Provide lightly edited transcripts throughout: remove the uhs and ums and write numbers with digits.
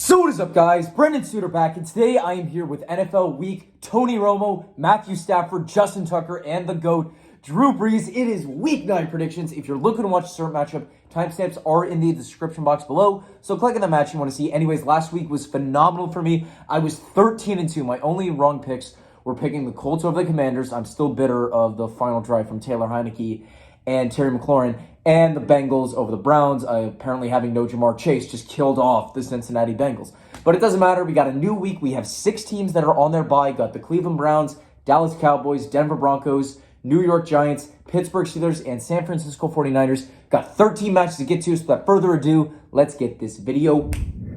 So what is up, guys? Brendan Suter back, and today I am here with NFL Week, Tony Romo, Matthew Stafford, Justin Tucker, and the GOAT, Drew Brees. It is Week 9 predictions. If you're looking to watch a certain matchup, timestamps are in the description box below, so click on the match you want to see. Anyways, last week was phenomenal for me. I was 13-2. My only wrong picks were picking the Colts over the Commanders. I'm still bitter of the final drive from Taylor Heineke and Terry McLaurin, and the Bengals over the Browns. Apparently having no Jamar Chase just killed off the Cincinnati Bengals. But it doesn't matter. We got a new week. We have 6 teams that are on their bye. Got the Cleveland Browns, Dallas Cowboys, Denver Broncos, New York Giants, Pittsburgh Steelers, and San Francisco 49ers. Got 13 matches to get to, so without further ado, let's get this video.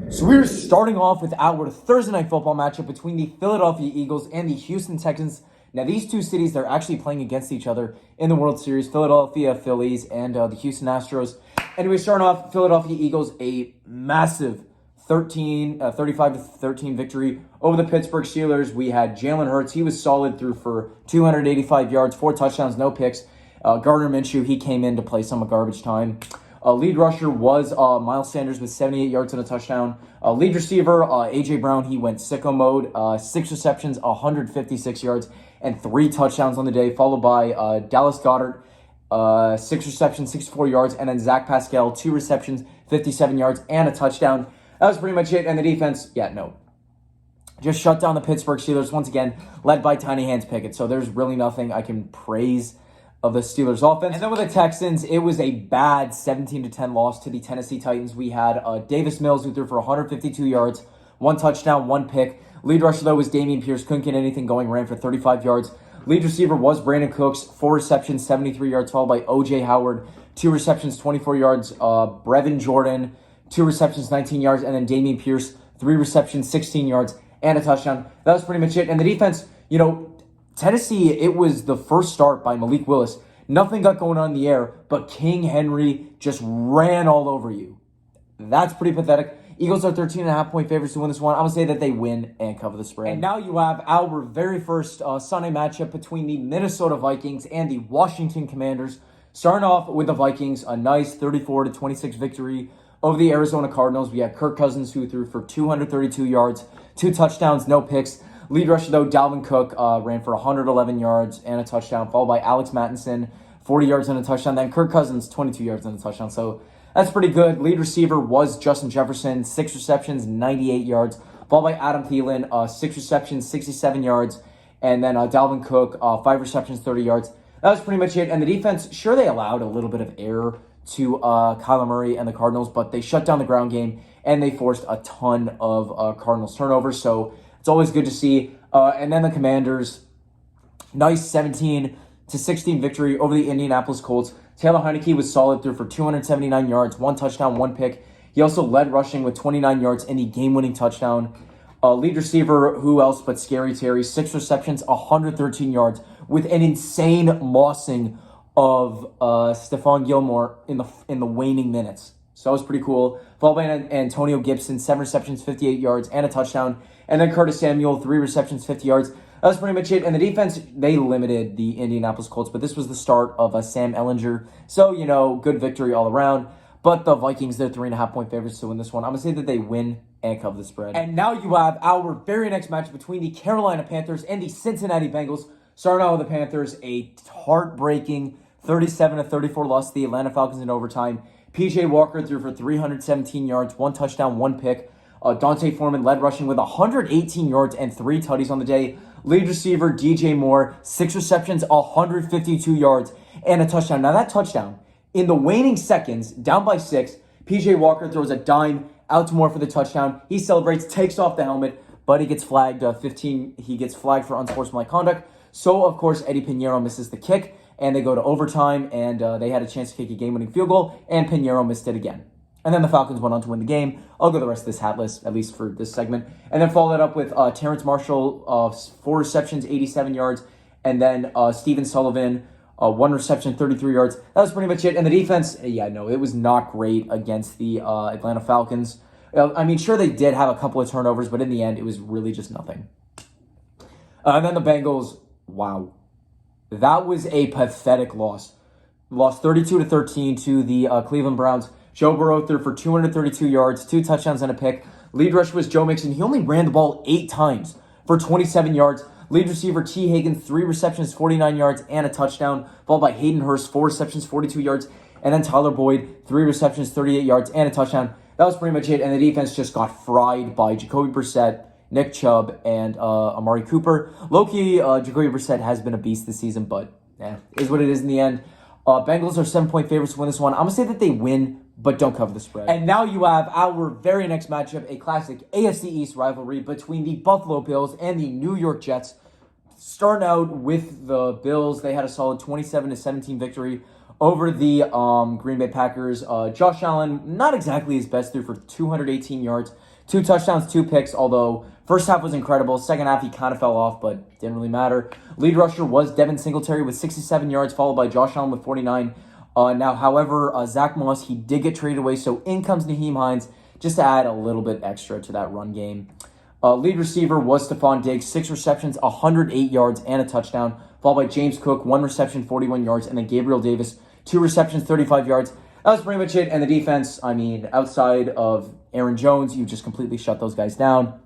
So we're starting off with our Thursday Night Football matchup between the Philadelphia Eagles and the Houston Texans. Now, these two cities, they're actually playing against each other in the World Series. Philadelphia Phillies and the Houston Astros. Anyway, starting off, Philadelphia Eagles, a massive 35-13 victory over the Pittsburgh Steelers. We had Jalen Hurts. He was solid, threw for 285 yards, 4 touchdowns, no picks. Gardner Minshew, he came in to play some garbage time. Lead rusher was Miles Sanders with 78 yards and a touchdown. Lead receiver, A.J. Brown, he went sicko mode. 6 receptions, 156 yards, and 3 touchdowns on the day, followed by Dallas Goedert, 6 receptions, 64 yards, and then Zach Pascal, 2 receptions, 57 yards, and a touchdown. That was pretty much it. And the defense, just shut down the Pittsburgh Steelers, once again, led by Tiny Hands Pickett. So there's really nothing I can praise of the Steelers offense. And then with the Texans, it was a bad 17-10 loss to the Tennessee Titans. We had Davis Mills, who threw for 152 yards, 1 touchdown, 1 pick. Lead rusher, though, was Dameon Pierce. Couldn't get anything going, ran for 35 yards. Lead receiver was Brandon Cooks, 4 receptions, 73 yards, followed by O.J. Howard, 2 receptions, 24 yards. Brevin Jordan, 2 receptions, 19 yards. And then Dameon Pierce, 3 receptions, 16 yards, and a touchdown. That was pretty much it. And the defense, Tennessee, it was the first start by Malik Willis. Nothing got going on in the air, but King Henry just ran all over you. That's pretty pathetic. Eagles are 13.5-point favorites to win this one. I'm going to say that they win and cover the spread. And now you have our very first Sunday matchup between the Minnesota Vikings and the Washington Commanders. Starting off with the Vikings, a nice 34-26 victory over the Arizona Cardinals. We had Kirk Cousins, who threw for 232 yards, 2 touchdowns, no picks. Lead rusher, though, Dalvin Cook ran for 111 yards and a touchdown, followed by Alex Mattinson, 40 yards and a touchdown. Then Kirk Cousins, 22 yards and a touchdown. So that's pretty good. Lead receiver was Justin Jefferson, 6 receptions, 98 yards, followed by Adam Thielen, 6 receptions, 67 yards. And then Dalvin Cook, 5 receptions, 30 yards. That was pretty much it. And the defense, sure, they allowed a little bit of error to Kyler Murray and the Cardinals, but they shut down the ground game, and they forced a ton of Cardinals turnovers. So it's always good to see. And then the Commanders, nice 17-16 victory over the Indianapolis Colts. Taylor Heineke was solid, threw for 279 yards, 1 touchdown, 1 pick. He also led rushing with 29 yards in the game-winning touchdown. Lead receiver, who else but Scary Terry, 6 receptions, 113 yards, with an insane mossing of Stephon Gilmore in the waning minutes. So that was pretty cool. Followed by Antonio Gibson, 7 receptions, 58 yards, and a touchdown. And then Curtis Samuel, 3 receptions, 50 yards. That was pretty much it. And the defense, they limited the Indianapolis Colts, but this was the start of Sam Ehlinger. So, good victory all around. But the Vikings, they're 3.5-point favorites to win this one. I'm going to say that they win and cover the spread. And now you have our very next match between the Carolina Panthers and the Cincinnati Bengals. Starting out with the Panthers, a heartbreaking 37-34 loss to the Atlanta Falcons in overtime. P.J. Walker threw for 317 yards, 1 touchdown, 1 pick. Dante Foreman led rushing with 118 yards and 3 tutties on the day. Lead receiver, DJ Moore, 6 receptions, 152 yards, and a touchdown. Now that touchdown, in the waning seconds, down by 6, P.J. Walker throws a dime out to Moore for the touchdown. He celebrates, takes off the helmet, but he gets flagged he gets flagged for unsportsmanlike conduct. So, of course, Eddie Pinheiro misses the kick, and they go to overtime, and they had a chance to kick a game-winning field goal, and Pinheiro missed it again. And then the Falcons went on to win the game. I'll go the rest of this hat list, at least for this segment. And then follow that up with Terrence Marshall, 4 receptions, 87 yards. And then Steven Sullivan, 1 reception, 33 yards. That was pretty much it. And the defense, it was not great against the Atlanta Falcons. Sure, they did have a couple of turnovers, but in the end, it was really just nothing. And then the Bengals, wow. That was a pathetic loss. Lost 32-13 to the Cleveland Browns. Joe Burrow threw for 232 yards, 2 touchdowns, and a pick. Lead rusher was Joe Mixon. He only ran the ball 8 times for 27 yards. Lead receiver T. Higgins, 3 receptions, 49 yards, and a touchdown, followed by Hayden Hurst, 4 receptions, 42 yards, and then Tyler Boyd, 3 receptions, 38 yards, and a touchdown. That was pretty much it, and the defense just got fried by Jacoby Brissett, Nick Chubb, and Amari Cooper. Low-key, Jacoby Brissett has been a beast this season, but is what it is in the end. Bengals are 7-point favorites to win this one. I'm going to say that they win, but don't cover the spread. And now you have our very next matchup, a classic AFC East rivalry between the Buffalo Bills and the New York Jets. Starting out with the Bills, they had a solid 27-17 victory over the Green Bay Packers. Josh Allen, not exactly his best, threw for 218 yards, 2 touchdowns, 2 picks, although first half was incredible. Second half, he kind of fell off, but didn't really matter. Lead rusher was Devin Singletary with 67 yards, followed by Josh Allen with 49. Now, however, Zach Moss, he did get traded away, so in comes Nyheim Hines just to add a little bit extra to that run game. Lead receiver was Stephon Diggs, 6 receptions, 108 yards, and a touchdown, followed by James Cook, 1 reception, 41 yards, and then Gabriel Davis, 2 receptions, 35 yards. That was pretty much it. And the defense, I mean, outside of Aaron Jones, you just completely shut those guys down.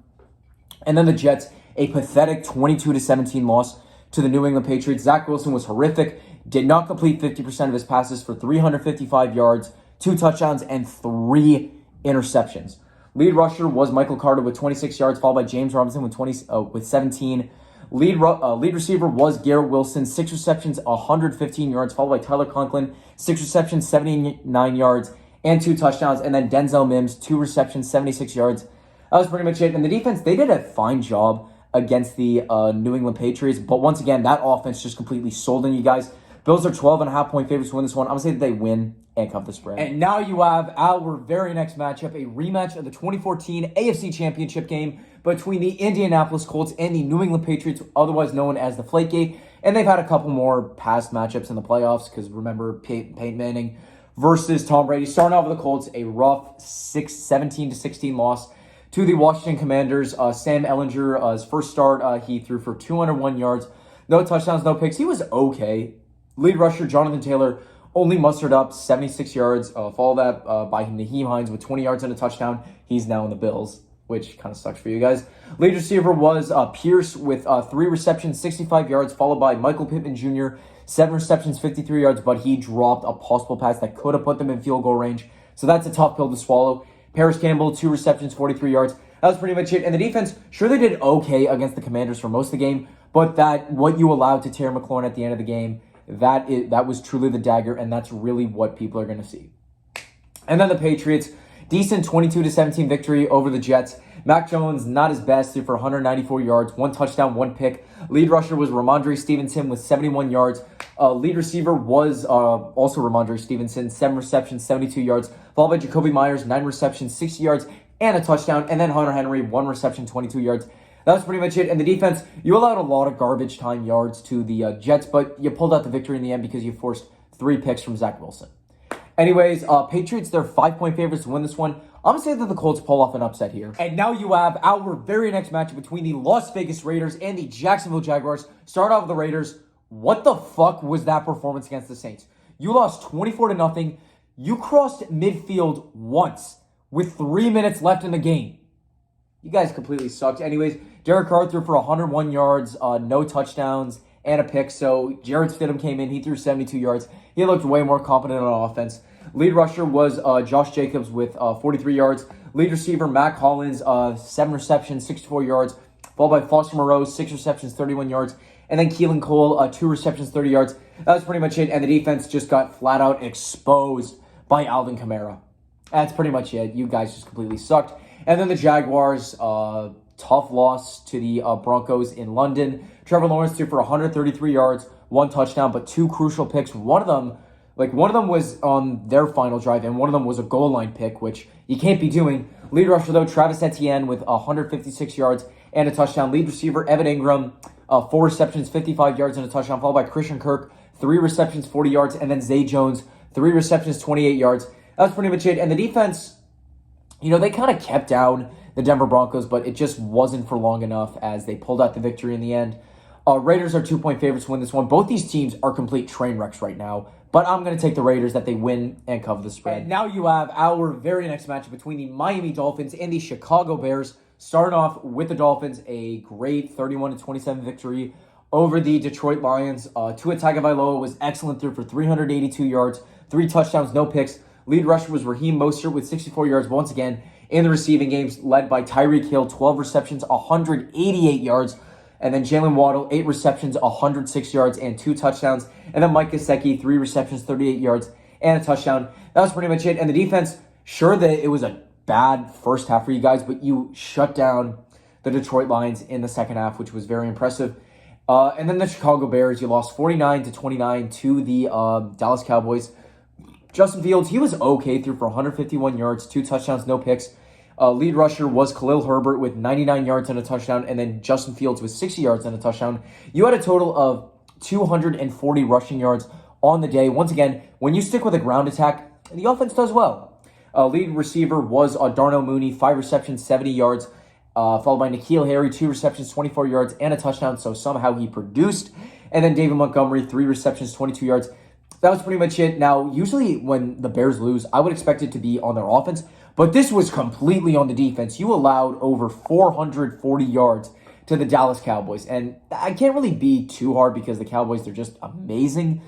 And then the Jets, a pathetic 22-17 loss to the New England Patriots. Zach Wilson was horrific, did not complete 50% of his passes for 355 yards, 2 touchdowns, and 3 interceptions. Lead rusher was Michael Carter with 26 yards, followed by James Robinson with 17. Lead receiver was Garrett Wilson, 6 receptions, 115 yards, followed by Tyler Conklin, 6 receptions, 79 yards, and 2 touchdowns. And then Denzel Mims, 2 receptions, 76 yards. That was pretty much it. And the defense, they did a fine job against the New England Patriots. But once again, that offense just completely sold on you guys. Bills are 12.5-point favorites to win this one. I'm going to say that they win and cover the spread. And now you have our very next matchup, a rematch of the 2014 AFC Championship game between the Indianapolis Colts and the New England Patriots, otherwise known as the Flakegate. And they've had a couple more past matchups in the playoffs because remember Peyton Manning versus Tom Brady. Starting off with the Colts, a rough 17-16 loss to the Washington Commanders. Sam Ehlinger, his first start, he threw for 201 yards, no touchdowns, no picks. He was okay. Lead rusher Jonathan Taylor only mustered up 76 yards, followed that by Nyheim Hines with 20 yards and a touchdown. He's now in the Bills, which kind of sucks for you guys. Lead receiver was Pierce with 3 receptions, 65 yards, followed by Michael Pittman Jr., 7 receptions, 53 yards, but he dropped a possible pass that could have put them in field goal range. So that's a tough pill to swallow. Paris Campbell, 2 receptions, 43 yards. That was pretty much it. And the defense, sure, they did okay against the Commanders for most of the game, but that what you allowed to Terry McLaurin at the end of the game, that was truly the dagger, and that's really what people are going to see. And then the Patriots, decent 22-17 victory over the Jets. Mac Jones, not his best, threw for 194 yards, 1 touchdown, 1 pick. Lead rusher was Ramondre Stevenson with 71 yards. Lead receiver was also Ramondre Stevenson, 7 receptions, 72 yards. Followed by Jacoby Myers, 9 receptions, 60 yards, and a touchdown. And then Hunter Henry, 1 reception, 22 yards. That was pretty much it. And the defense, you allowed a lot of garbage time yards to the Jets, but you pulled out the victory in the end because you forced 3 picks from Zach Wilson. Anyways, Patriots, they're 5-point favorites to win this one. I'm going to say that the Colts pull off an upset here. And now you have our very next matchup between the Las Vegas Raiders and the Jacksonville Jaguars. Start off with the Raiders. What the fuck was that performance against the Saints? You lost 24-0. You crossed midfield once with 3 minutes left in the game. You guys completely sucked. Anyways, Derek Carr threw for 101 yards, no touchdowns, and a pick. So Jarrett Stidham came in. He threw 72 yards. He looked way more competent on offense. Lead rusher was Josh Jacobs with 43 yards. Lead receiver, Mac Hollins, 7 receptions, 64 yards. Followed by Foster Moreau, 6 receptions, 31 yards. And then Keelan Cole, 2 receptions, 30 yards. That was pretty much it. And the defense just got flat out exposed by Alvin Kamara. That's pretty much it. You guys just completely sucked. And then the Jaguars, tough loss to the Broncos in London. Trevor Lawrence threw for 133 yards, 1 touchdown, but 2 crucial picks. One of them was on their final drive, and one of them was a goal line pick, which you can't be doing. Lead rusher, though, Travis Etienne with 156 yards and a touchdown. Lead receiver, Evan Ingram, 4 receptions, 55 yards and a touchdown, followed by Christian Kirk, 3 receptions, 40 yards, and then Zay Jones, 3 receptions, 28 yards. That was pretty much it. And the defense, they kind of kept down the Denver Broncos, but it just wasn't for long enough as they pulled out the victory in the end. Raiders are 2-point favorites to win this one. Both these teams are complete train wrecks right now. but I'm going to take the Raiders that they win and cover the spread. And now you have our very next matchup between the Miami Dolphins and the Chicago Bears. Starting off with the Dolphins, a great 31-27 victory over the Detroit Lions. Tua Tagovailoa was excellent, threw for 382 yards, 3 touchdowns, no picks. Lead rusher was Raheem Mostert with 64 yards once again in the receiving games, led by Tyreek Hill, 12 receptions, 188 yards. And then Jalen Waddle, 8 receptions, 106 yards, and 2 touchdowns. And then Mike Gesicki, 3 receptions, 38 yards, and a touchdown. That was pretty much it. And the defense, sure that it was a bad first half for you guys, but you shut down the Detroit Lions in the second half, which was very impressive. And then the Chicago Bears, you lost 49-29 to the Dallas Cowboys. Justin Fields, he was okay, threw for 151 yards, 2 touchdowns, no picks. Lead rusher was Khalil Herbert with 99 yards and a touchdown, and then Justin Fields with 60 yards and a touchdown. You had a total of 240 rushing yards on the day. Once again, when you stick with a ground attack, the offense does well. Lead receiver was Darnell Mooney, 5 receptions, 70 yards, followed by N'Keal Harry, 2 receptions, 24 yards, and a touchdown, so somehow he produced. And then David Montgomery, 3 receptions, 22 yards. That was pretty much it. Now, usually when the Bears lose, I would expect it to be on their offense, but this was completely on the defense. You allowed over 440 yards to the Dallas Cowboys, and I can't really be too hard because the Cowboys, they're just amazing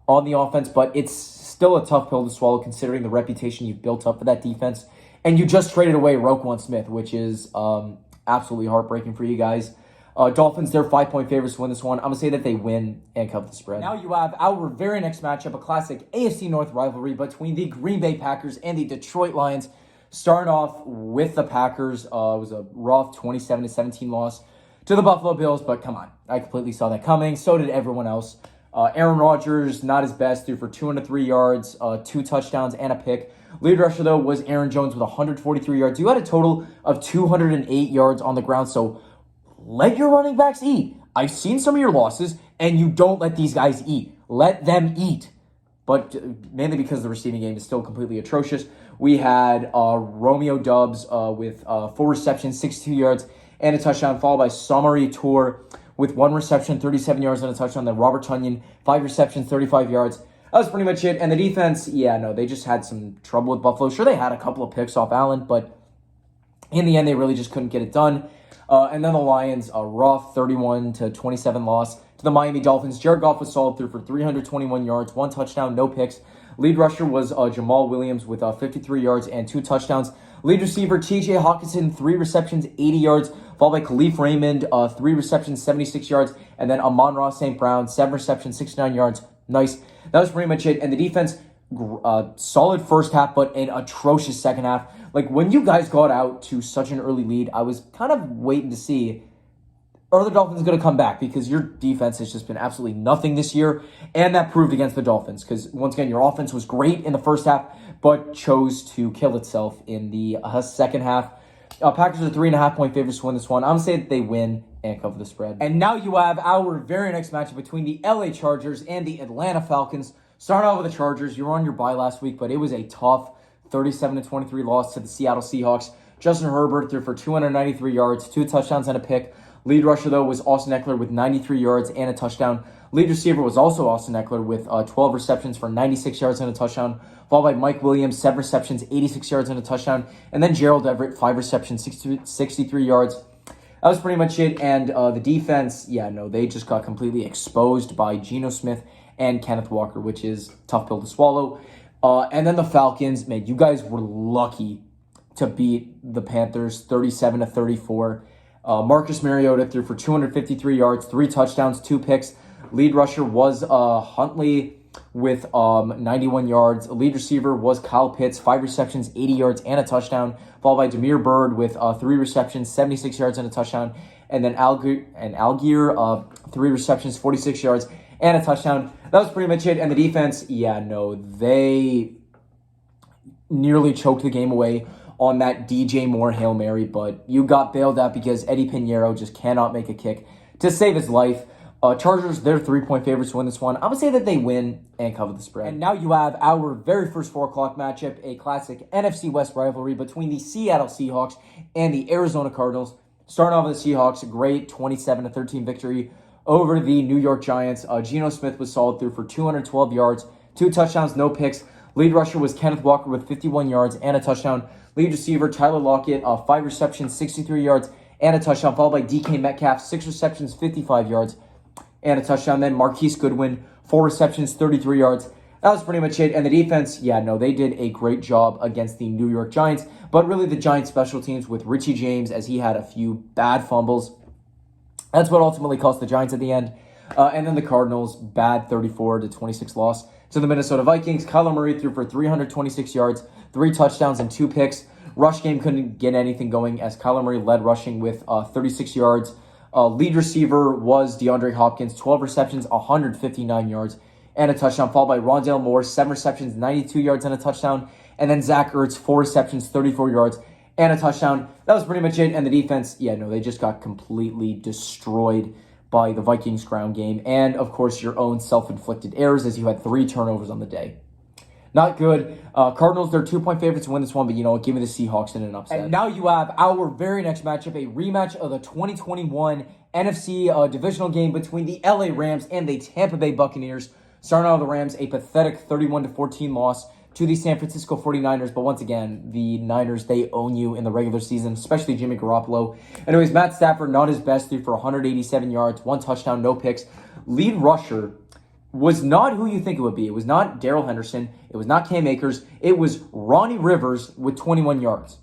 on the offense, but it's still a tough pill to swallow considering the reputation you've built up for that defense, and you just traded away Roquan Smith, which is absolutely heartbreaking for you guys. Dolphins, they're 5-point favorites to win this one. I'm going to say that they win and cover the spread. Now you have our very next matchup, a classic AFC North rivalry between the Green Bay Packers and the Detroit Lions. Starting off with the Packers, it was a rough 27-17 loss to the Buffalo Bills, but come on, I completely saw that coming. So did everyone else. Aaron Rodgers, not his best, threw for 203 yards, 2 touchdowns, and a pick. Lead rusher, though, was Aaron Jones with 143 yards. You had a total of 208 yards on the ground, so let your running backs eat. I've seen some of your losses, and you don't let these guys eat. Let them eat. But mainly because the receiving game is still completely atrocious. We had Romeo Doubs with 4 receptions, 62 yards, and a touchdown, followed by Samori Toure with 1 reception, 37 yards, and a touchdown. Then Robert Tonyan, 5 receptions, 35 yards. That was pretty much it. And the defense, they just had some trouble with Buffalo. Sure, they had a couple of picks off Allen, but in the end, they really just couldn't get it done. And then the Lions, a rough 31-27 loss to the Miami Dolphins. Jared Goff was solid through for 321 yards, 1 touchdown, no picks. Lead rusher was Jamal Williams with 53 yards and 2 touchdowns. Lead receiver T.J. Hawkinson, 3 receptions, 80 yards, followed by Khalif Raymond, 3 receptions, 76 yards, and then Amon-Ra St. Brown, 7 receptions, 69 yards. Nice. That was pretty much it. And the defense, solid first half, but an atrocious second half. Like, when you guys got out to such an early lead, I was kind of waiting to see, are the Dolphins going to come back? Because your defense has just been absolutely nothing this year, and that proved against the Dolphins. Because, once again, your offense was great in the first half, but chose to kill itself in the second half. Packers are 3.5-point favorites to win this one. I'm going to say that they win and cover the spread. And now you have our very next matchup between the LA Chargers and the Atlanta Falcons. Starting off with the Chargers, you were on your bye last week, but it was a tough 37-23 loss to the Seattle Seahawks. Justin Herbert threw for 293 yards, 2 touchdowns, and a pick. Lead rusher, though, was Austin Eckler with 93 yards and a touchdown. Lead receiver was also Austin Eckler with 12 receptions for 96 yards and a touchdown, followed by Mike Williams, 7 receptions, 86 yards and a touchdown, and then Gerald Everett, 5 receptions, 63 yards. That was pretty much it, and the defense, they just got completely exposed by Geno Smith and Kenneth Walker, which is tough pill to swallow. And then the Falcons, man, you guys were lucky to beat the Panthers 37-34. Marcus Mariota threw for 253 yards, 3 touchdowns, 2 picks. Lead rusher was Huntley with 91 yards. Lead receiver was Kyle Pitts, 5 receptions, 80 yards, and a touchdown, followed by Damiere Byrd with 3 receptions, 76 yards, and a touchdown. And then Algier, 3 receptions, 46 yards, and a touchdown. That was pretty much it. And the defense, they nearly choked the game away on that DJ Moore Hail Mary, but you got bailed out because Eddie Pinheiro just cannot make a kick to save his life. Chargers, they're 3-point favorites to win this one. I'm going to say that they win and cover the spread. And now you have our very first 4 o'clock matchup, a classic NFC West rivalry between the Seattle Seahawks and the Arizona Cardinals. Starting off with the Seahawks, a great 27-13 victory over the New York Giants. Geno Smith was solid through for 212 yards, 2 touchdowns, no picks. Lead rusher was Kenneth Walker with 51 yards and a touchdown. Lead receiver, Tyler Lockett, 5 receptions, 63 yards and a touchdown, followed by DK Metcalf, 6 receptions, 55 yards and a touchdown. Then Marquise Goodwin, 4 receptions, 33 yards. That was pretty much it. And the defense, they did a great job against the New York Giants. But really the Giants special teams with Richie James, as he had a few bad fumbles. That's what ultimately cost the Giants at the end. And then the Cardinals, bad 34-26 loss to the Minnesota Vikings. Kyler Murray threw for 326 yards, 3 touchdowns, and 2 picks. Rush game couldn't get anything going as Kyler Murray led rushing with 36 yards. Lead receiver was DeAndre Hopkins, 12 receptions, 159 yards, and a touchdown, followed by Rondale Moore, 7 receptions, 92 yards, and a touchdown. And then Zach Ertz, 4 receptions, 34 yards, and a touchdown. That was pretty much it. And the defense, they just got completely destroyed by the Vikings ground game. And, of course, your own self-inflicted errors as you had 3 turnovers on the day. Not good. Cardinals, they're 2-point favorites to win this one, but give me the Seahawks in an upset. And now you have our very next matchup, a rematch of the 2021 NFC divisional game between the LA Rams and the Tampa Bay Buccaneers. Starting out with the Rams, a pathetic 31-14 loss to the San Francisco 49ers. But once again, the Niners, they own you in the regular season, especially Jimmy Garoppolo. Anyways, Matt Stafford, not his best, threw for 187 yards, 1 touchdown, no picks. Lead rusher was not who you think it would be. It was not Darrell Henderson. It was not Cam Akers. It was Ronnie Rivers with 21 yards.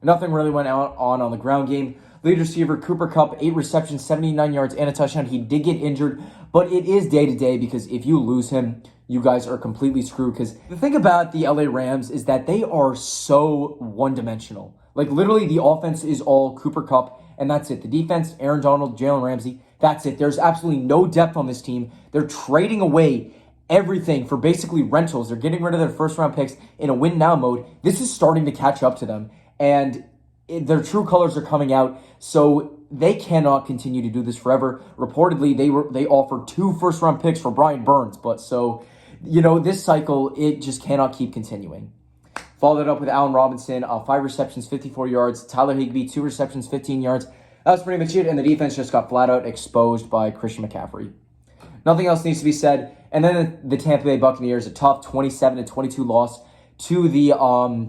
Nothing really went on the ground game. Lead receiver Cooper Kupp, 8 receptions, 79 yards, and a touchdown. He did get injured, but it is day-to-day because if you lose him, you guys are completely screwed. Because the thing about the LA Rams is that they are so one-dimensional. Like, literally, the offense is all Cooper Kupp, and that's it. The defense, Aaron Donald, Jalen Ramsey, that's it. There's absolutely no depth on this team. They're trading away everything for basically rentals. They're getting rid of their first-round picks in a win-now mode. This is starting to catch up to them, and their true colors are coming out, so they cannot continue to do this forever. Reportedly, they offered 2 first-round picks for Brian Burns, but this cycle, it just cannot keep continuing. Followed up with Allen Robinson, 5 receptions, 54 yards. Tyler Higbee, 2 receptions, 15 yards. That was pretty much it, and the defense just got flat out exposed by Christian McCaffrey. Nothing else needs to be said. And then the Tampa Bay Buccaneers, a tough 27-22 loss to the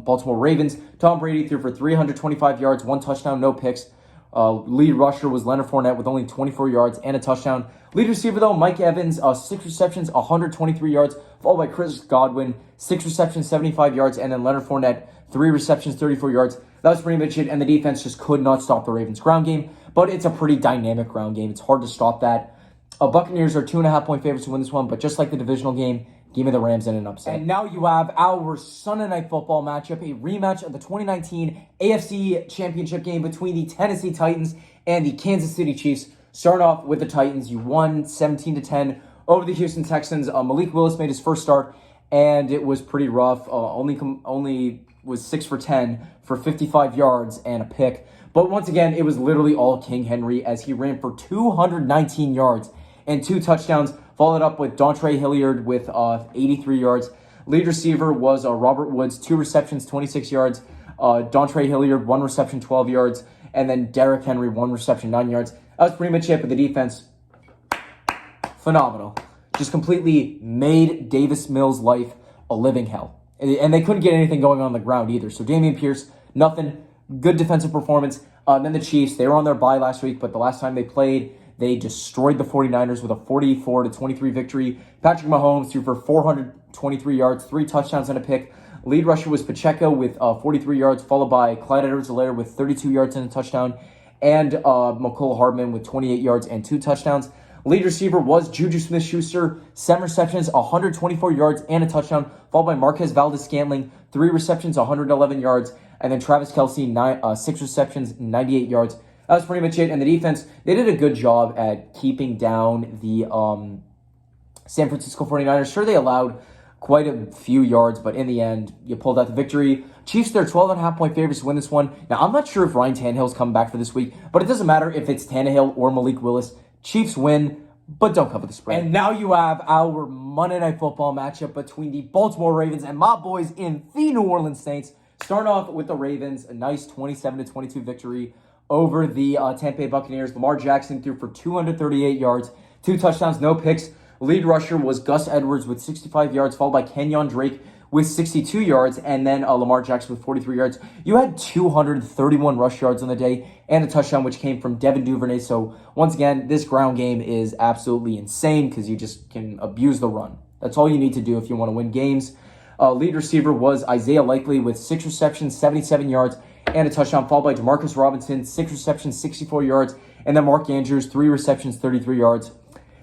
Baltimore Ravens. Tom Brady threw for 325 yards, 1 touchdown, no picks. Lead rusher was Leonard Fournette with only 24 yards and a touchdown. Lead receiver, though, Mike Evans, 6 receptions, 123 yards, followed by Chris Godwin, 6 receptions, 75 yards, and then Leonard Fournette, 3 receptions, 34 yards. That was pretty much it, and the defense just could not stop the Ravens' ground game, but it's a pretty dynamic ground game. It's hard to stop that. Buccaneers are 2.5-point favorites to win this one, but just like the divisional game, give me the Rams in an upset. And now you have our Sunday Night Football matchup, a rematch of the 2019 AFC Championship game between the Tennessee Titans and the Kansas City Chiefs. Starting off with the Titans, you won 17-10 over the Houston Texans. Malik Willis made his first start, and it was pretty rough. Only was 6 for 10 for 55 yards and a pick. But once again, it was literally all King Henry as he ran for 219 yards and 2 touchdowns, followed up with Dontre Hilliard with 83 yards. Lead receiver was Robert Woods, 2 receptions, 26 yards. Dontre Hilliard, 1 reception, 12 yards. And then Derrick Henry, 1 reception, 9 yards. That was pretty much it, but the defense, phenomenal. Just completely made Davis Mills' life a living hell. And they couldn't get anything going on the ground either. So Dameon Pierce, nothing. Good defensive performance. Then the Chiefs, they were on their bye last week, but the last time they played, they destroyed the 49ers with a 44-23 victory. Patrick Mahomes threw for 423 yards, 3 touchdowns and a pick. Lead rusher was Pacheco with 43 yards, followed by Clyde Edwards-Helaire with 32 yards and a touchdown, and McCole Hardman with 28 yards and 2 touchdowns. Lead receiver was Juju Smith-Schuster, 7 receptions, 124 yards and a touchdown, followed by Marquez Valdes-Scantling, 3 receptions, 111 yards, and then Travis Kelce, 6 receptions, 98 yards. That was pretty much it. And the defense, they did a good job at keeping down the San Francisco 49ers. Sure, they allowed quite a few yards, but in the end, you pulled out the victory. Chiefs, they're 12.5-point favorites to win this one. Now, I'm not sure if Ryan Tannehill's coming back for this week, but it doesn't matter if it's Tannehill or Malik Willis. Chiefs win, but don't cover the spread. And now you have our Monday Night Football matchup between the Baltimore Ravens and my boys in the New Orleans Saints. Starting off with the Ravens, a nice 27-22 victory over the Tampa Bay Buccaneers. Lamar Jackson threw for 238 yards, 2 touchdowns, no picks. Lead rusher was Gus Edwards with 65 yards, followed by Kenyon Drake with 62 yards, and then Lamar Jackson with 43 yards. You had 231 rush yards on the day and a touchdown, which came from Devin Duvernay. So once again, this ground game is absolutely insane because you just can abuse the run. That's all you need to do if you want to win games. Lead receiver was Isaiah Likely with 6 receptions, 77 yards, and a touchdown, followed by Demarcus Robinson, 6 receptions, 64 yards, and then Mark Andrews, 3 receptions, 33 yards.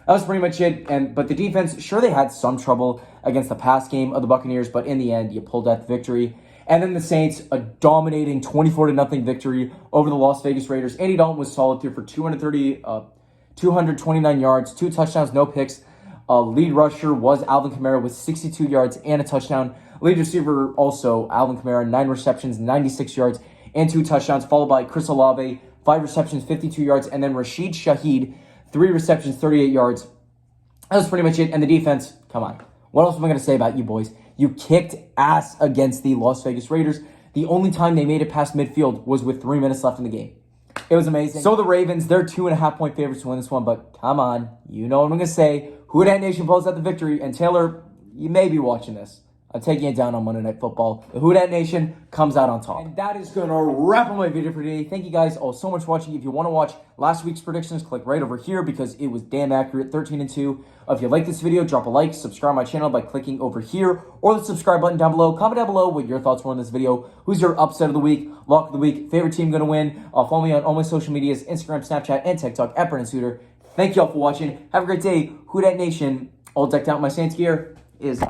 That was pretty much it. But the defense, sure, they had some trouble against the pass game of the Buccaneers, but in the end, you pulled out the victory. And then the Saints, a dominating 24-0 victory over the Las Vegas Raiders. Andy Dalton was solid through for 229 yards, 2 touchdowns, no picks. Lead rusher was Alvin Kamara with 62 yards and a touchdown. Lead receiver also Alvin Kamara, 9 receptions, 96 yards, and 2 touchdowns, followed by Chris Olave, 5 receptions, 52 yards, and then Rashid Shaheed, 3 receptions, 38 yards. That was pretty much it. And the defense, come on. What else am I going to say about you boys? You kicked ass against the Las Vegas Raiders. The only time they made it past midfield was with 3 minutes left in the game. It was amazing. So the Ravens, they're 2.5-point favorites to win this one, but come on. You know what I'm going to say. Who Dat Nation pulls out the victory. And Taylor, you may be watching this. I'm taking it down on Monday Night Football. The Who Dat Nation comes out on top. And that is going to wrap up my video for today. Thank you guys all so much for watching. If you want to watch last week's predictions, click right over here because it was damn accurate, 13-2. If you like this video, drop a like, subscribe my channel by clicking over here, or the subscribe button down below. Comment down below what your thoughts were on this video. Who's your upset of the week, lock of the week, favorite team going to win? Follow me on all my social medias, Instagram, Snapchat, and TikTok at Brennan Suter. Thank you all for watching. Have a great day. Who Dat Nation, all decked out in my Saints gear, is